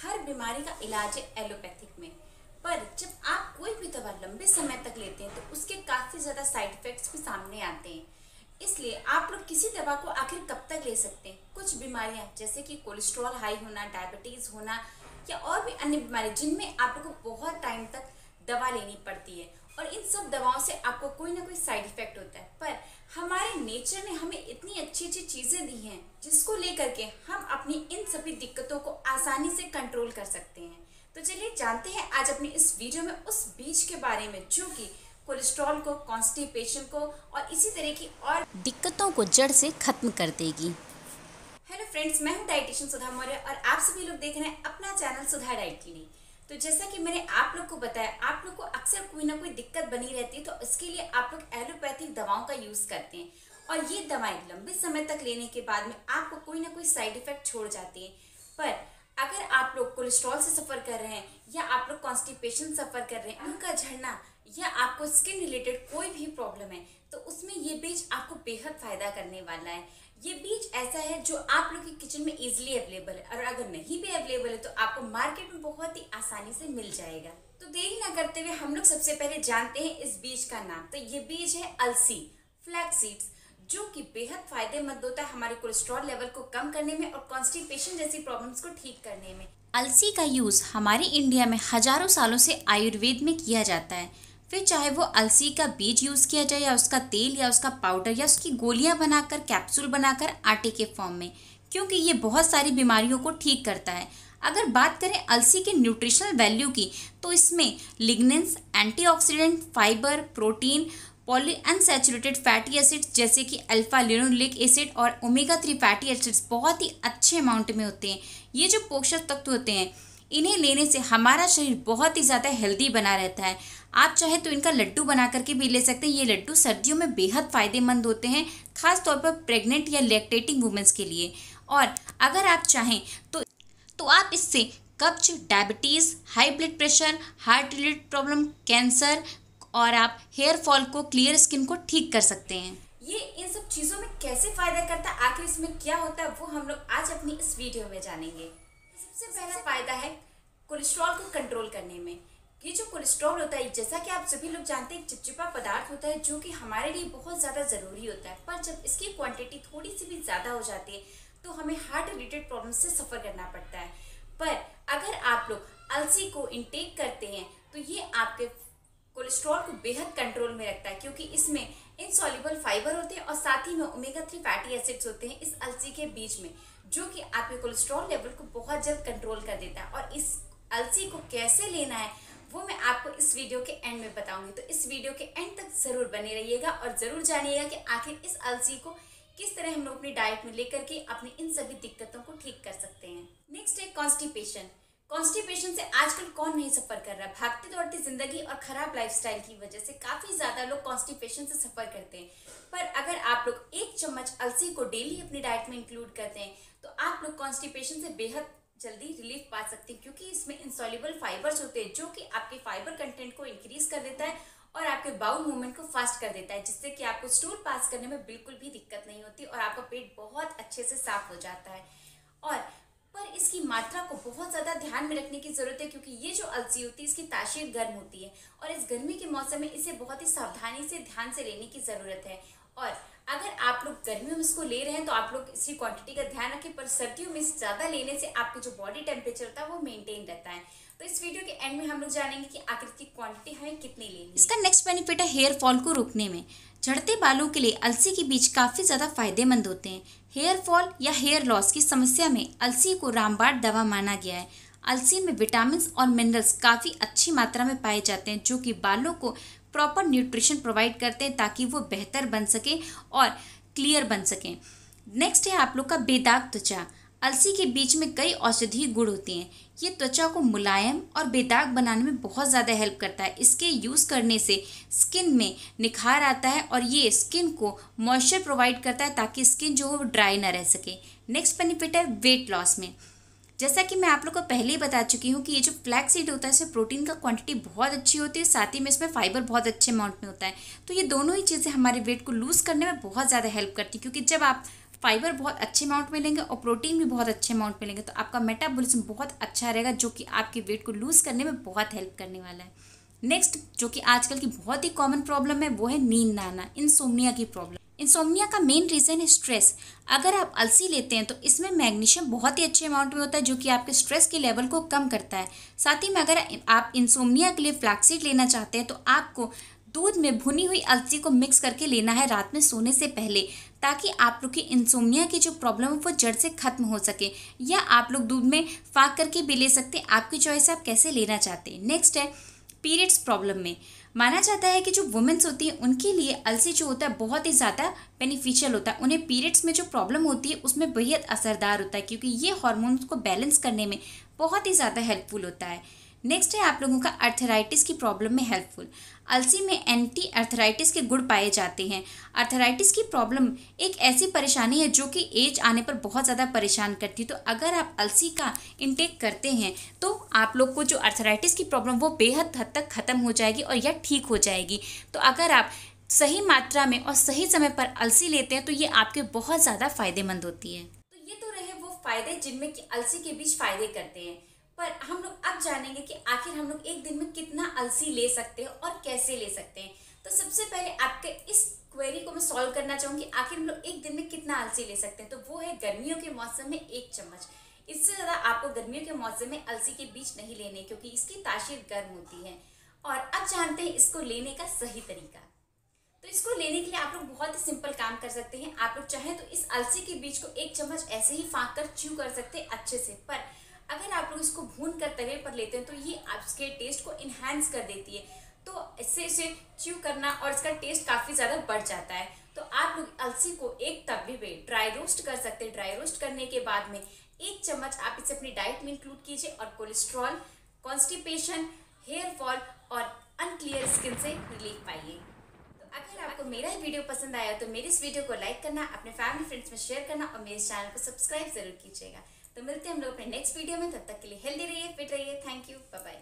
हर बीमारी का इलाज है एलोपैथिक में। पर जब आप कोई भी दवा लंबे समय तक लेते हैं तो उसके काफ़ी ज़्यादा साइड इफ़ेक्ट्स भी सामने आते हैं। इसलिए आप लोग किसी दवा को आखिर कब तक ले सकते हैं। कुछ बीमारियां जैसे कि कोलेस्ट्रॉल हाई होना, डायबिटीज़ होना या और भी अन्य बीमारी जिनमें आप लोग को बहुत टाइम तक दवा लेनी पड़ती है और इन सब दवाओं से आपको कोई ना कोई साइड इफेक्ट होता है। पर हमारे नेचर ने हमें इतनी अच्छी अच्छी चीज़ें दी हैं जिसको लेकर के हम अपनी इन सभी दिक्कतों को आसानी से कंट्रोल कर सकते हैं। तो चलिए जानते हैं आज अपनी इस वीडियो में उस बीज के बारे में जो कि कोलेस्ट्रॉल को, कॉन्स्टिपेशन को और इसी तरह की और दिक्कतों को जड़ से खत्म कर देगी। हेलो फ्रेंड्स, मैं हूं डाइटिशियन सुधा मौर्य और आप सभी लोग देख रहे हैं अपना चैनल सुधा डाइट क्लिनिक। तो जैसा कि मैंने आप लोग को बताया, आप लोग को अक्सर कोई ना कोई दिक्कत बनी रहती है, तो इसके लिए आप लोग एलोपैथिक दवाओं का यूज़ करते हैं और ये दवाएं लंबे समय तक लेने के बाद में आपको कोई ना कोई साइड इफेक्ट छोड़ जाती हैं। पर अगर आप लोग कोलेस्ट्रॉल से सफ़र कर रहे हैं या आप लोग कॉन्स्टिपेशन सफ़र कर रहे हैं, उनका झड़ना या आपको स्किन रिलेटेड कोई भी प्रॉब्लम है, तो उसमें ये बीज आपको बेहद फ़ायदा करने वाला है। ये बीज ऐसा है जो आप लोग के किचन में इजीली अवेलेबल है और अगर नहीं भी अवेलेबल है तो आपको मार्केट में बहुत ही आसानी से मिल जाएगा। तो देरी ना करते हुए हम लोग सबसे पहले जानते हैं इस बीज का नाम। तो ये बीज है अलसी, फ्लैक्स सीड्स, जो कि बेहद फायदेमंद होता है हमारे कोलेस्ट्रॉल लेवल को कम करने में और कॉन्स्टिपेशन जैसी प्रॉब्लम्स को ठीक करने में। अलसी का यूज़ हमारे इंडिया में हजारों सालों से आयुर्वेद में किया जाता है। फिर चाहे वो अलसी का बीज यूज़ किया जाए या उसका तेल या उसका पाउडर या उसकी गोलियां बनाकर, कैप्सूल बनाकर आटे के फॉर्म में, क्योंकि ये बहुत सारी बीमारियों को ठीक करता है। अगर बात करें अलसी के न्यूट्रिशनल वैल्यू की, तो इसमें लिग्नेंस, antioxidant, fibre, protein, poly unsaturated fatty acids जैसे कि अल्फा लिनोलेनिक एसिड और ओमेगा 3 फैटी एसिड्स बहुत ही अच्छे अमाउंट में होते हैं। ये जो पोषक तत्व होते हैं, इन्हें लेने से हमारा शरीर बहुत ही ज़्यादा हेल्दी बना रहता है। आप चाहे तो इनका लड्डू बना करके भी ले सकते हैं। ये लड्डू सर्दियों में बेहद फ़ायदेमंद होते हैं, खास तौर पर प्रेग्नेंट या लैक्टेटिंग वुमेंस के लिए। और अगर आप चाहें तो आप इससे कब्ज, diabetes, high blood pressure, heart related problem, cancer और आप हेयर फॉल को, क्लियर स्किन को ठीक कर सकते हैं। ये इन सब चीज़ों में कैसे फ़ायदा करता है, आखिर इसमें क्या होता है, वो हम लोग आज अपनी इस वीडियो में जानेंगे। सबसे पहला फ़ायदा है कोलेस्ट्रॉल को कंट्रोल करने में। ये जो कोलेस्ट्रॉल होता है, जैसा कि आप सभी लोग जानते हैं, एक चिपचिपा पदार्थ होता है जो कि हमारे लिए बहुत ज़्यादा ज़रूरी होता है। पर जब इसकी क्वांटिटी थोड़ी सी भी ज़्यादा हो जाती है तो हमें हार्ट रिलेटेड प्रॉब्लम से सफ़र करना पड़ता है। पर अगर आप लोग अलसी को इनटेक करते हैं तो ये आपके कोलेस्ट्रॉल को बेहद कंट्रोल में रखता है, क्योंकि इसमें इनसॉल्युबल फाइबर होते हैं और साथ ही में ओमेगा 3 फैटी एसिड्स होते हैं इस अलसी के बीज में, जो कि आपके कोलेस्ट्रॉल लेवल को बहुत जल्द कंट्रोल कर देता है। और इस अलसी को कैसे लेना है वो मैं आपको इस वीडियो के एंड में बताऊंगी। तो इस वीडियो के एंड तक जरूर बने रहिएगा और ज़रूर जानिएगा कि आखिर इस अलसी को किस तरह हम लोग अपनी डाइट में लेकर के अपनी इन सभी दिक्कतों को ठीक कर सकते हैं। नेक्स्ट है कॉन्स्टिपेशन। कॉन्स्टिपेशन से आजकल कौन नहीं सफ़र कर रहा है। भागती दौड़ती जिंदगी और ख़राब लाइफस्टाइल की वजह से काफ़ी ज़्यादा लोग कॉन्स्टिपेशन से सफ़र करते हैं। पर अगर आप लोग 1 चम्मच अलसी को डेली अपनी डाइट में इंक्लूड करते हैं तो आप लोग कॉन्स्टिपेशन से बेहद जल्दी रिलीफ पा सकते हैं, क्योंकि इसमें इंसॉल्युबल फाइबर्स होते हैं जो कि आपके फाइबर कंटेंट को इंक्रीज कर देता है और आपके बाउल मूवमेंट को फास्ट कर देता है, जिससे कि आपको स्टूल पास करने में बिल्कुल भी दिक्कत नहीं होती और आपका पेट बहुत अच्छे से साफ हो जाता है। और पर इसकी मात्रा को बहुत ज़्यादा ध्यान में रखने की ज़रूरत है, क्योंकि ये जो अलसी होती है इसकी तासीर गर्म होती है और इस गर्मी के मौसम में इसे बहुत ही सावधानी से, ध्यान से लेने की ज़रूरत है। और अगर आप लोग गर्मियों में इसको ले रहे हैं तो आप लोग इसकी क्वांटिटी का ध्यान रखें, पर सर्दियों में ज़्यादा लेने से आपके जो बॉडी टेम्परेचर होता है वो मेंटेन रहता है। तो इस वीडियो के एंड में हम लोग जानेंगे कि आखिर की क्वांटिटी हमें कितनी लेनी है। इसका नेक्स्ट बेनिफिट है हेयर फॉल को रोकने में। झड़ते बालों के लिए अलसी के बीज काफ़ी ज़्यादा फायदेमंद होते हैं। हेयर फॉल या हेयर लॉस की समस्या में अलसी को रामबाण दवा माना गया है। अलसी में विटामिन और मिनरल्स काफ़ी अच्छी मात्रा में पाए जाते हैं, जो कि बालों को प्रॉपर न्यूट्रिशन प्रोवाइड करते हैं ताकि वो बेहतर बन सके और क्लियर बन सकें। नेक्स्ट है आप लोग का बेदाग त्वचा। अलसी के बीज में कई औषधीय गुण होते हैं। ये त्वचा को मुलायम और बेदाग बनाने में बहुत ज़्यादा हेल्प करता है। इसके यूज़ करने से स्किन में निखार आता है और ये स्किन को मॉइस्चर प्रोवाइड करता है ताकि स्किन जो हो वो ड्राई ना रह सके। नेक्स्ट बेनिफिट है वेट लॉस में। जैसा कि मैं आप लोग को पहले ही बता चुकी हूँ कि ये जो फ्लैक्स सीड होता है इसमें प्रोटीन का क्वांटिटी बहुत अच्छी होती है, साथ ही में इसमें फाइबर बहुत अच्छे अमाउंट में होता है। तो ये दोनों ही चीज़ें हमारे वेट को लूज़ करने में बहुत ज़्यादा हेल्प करती हैं, क्योंकि जब आप फाइबर बहुत अच्छे अमाउंट में लेंगे और प्रोटीन भी बहुत अच्छे अमाउंट में लेंगे तो आपका मेटाबॉलिज्म बहुत अच्छा रहेगा, जो कि आपके वेट को लूज़ करने में बहुत हेल्प करने वाला है। नेक्स्ट, जो कि आजकल की बहुत ही कॉमन प्रॉब्लम है, वो है नींद ना आना, इंसोम्निया की प्रॉब्लम। इंसोम्निया का मेन रीज़न है स्ट्रेस। अगर आप अलसी लेते हैं तो इसमें मैग्नीशियम बहुत ही अच्छे अमाउंट में होता है, जो कि आपके स्ट्रेस के लेवल को कम करता है। साथ ही में अगर आप इंसोम्निया के लिए फ्लैक्सीड लेना चाहते हैं तो आपको दूध में भुनी हुई अलसी को मिक्स करके लेना है रात में सोने से पहले, ताकि आप लोग की इंसोम्निया की जो प्रॉब्लम है वो जड़ से खत्म हो सके। या आप लोग दूध में फाक करके भी ले सकते हैं, आपकी चॉइस है आप कैसे लेना चाहते हैं। नेक्स्ट है पीरियड्स प्रॉब्लम में। माना जाता है कि जो वुमेन्स होती है उनके लिए अलसी जो होता है बहुत ही ज़्यादा बेनिफिशियल होता है। उन्हें पीरियड्स में जो प्रॉब्लम होती है उसमें बेहद असरदार होता है, क्योंकि ये हार्मोन्स को बैलेंस करने में बहुत ही ज़्यादा हेल्पफुल होता है। नेक्स्ट है आप लोगों का अर्थराइटिस की प्रॉब्लम में हेल्पफुल। अलसी में एंटी अर्थराइटिस के गुण पाए जाते हैं। अर्थराइटिस की प्रॉब्लम एक ऐसी परेशानी है जो कि एज आने पर बहुत ज़्यादा परेशान करती है, तो अगर आप अलसी का इंटेक करते हैं तो आप लोग को जो अर्थराइटिस की प्रॉब्लम वो बेहद हद तक ख़त्म हो जाएगी और यह ठीक हो जाएगी। तो अगर आप सही मात्रा में और सही समय पर अलसी लेते हैं तो ये आपके बहुत ज़्यादा फ़ायदेमंद होती है। तो ये तो रहे वो फायदे जिनमें कि अलसी के बीच फायदे करते हैं, पर हम लोग अब जानेंगे कि आखिर हम लोग एक दिन में कितना अलसी ले सकते हैं और कैसे ले सकते हैं। तो सबसे पहले आपके इस क्वेरी को मैं सॉल्व करना चाहूँगी, आखिर हम लोग एक दिन में कितना अलसी ले सकते हैं। तो वो है गर्मियों के मौसम में 1 चम्मच। इससे ज़्यादा आपको गर्मियों के मौसम में अलसी के बीज नहीं लेने, क्योंकि इसकी तासीर गर्म होती है। और अब जानते हैं इसको लेने का सही तरीका। तो इसको लेने के लिए आप लोग बहुत ही सिंपल काम कर सकते हैं। आप लोग चाहें तो इस अलसी के बीज को 1 चम्मच ऐसे ही फाँक कर च्यू कर सकते हैं अच्छे से, पर अगर आप लोग इसको भून कर तवे पर लेते हैं तो ये आपके टेस्ट को इन्हांस कर देती है। तो इससे इसे च्यू करना और इसका टेस्ट काफ़ी ज़्यादा बढ़ जाता है। तो आप लोग अलसी को एक तवे पे ड्राई रोस्ट कर सकते हैं। ड्राई रोस्ट करने के बाद में 1 चम्मच आप इसे अपनी डाइट में इंक्लूड कीजिए और कोलेस्ट्रॉल, कॉन्स्टिपेशन, हेयर फॉल और अनक्लियर स्किन से रिलीफ पाइए। तो अगर आपको मेरा ये वीडियो पसंद आया तो मेरे इस वीडियो को लाइक करना, अपने फैमिली फ्रेंड्स में शेयर करना और मेरे चैनल को सब्सक्राइब जरूर कीजिएगा। तो मिलते हैं हम लोग अपने नेक्स्ट वीडियो में, तब तक के लिए हेल्दी रहिए, फिट रहिए। Thank you, bye bye.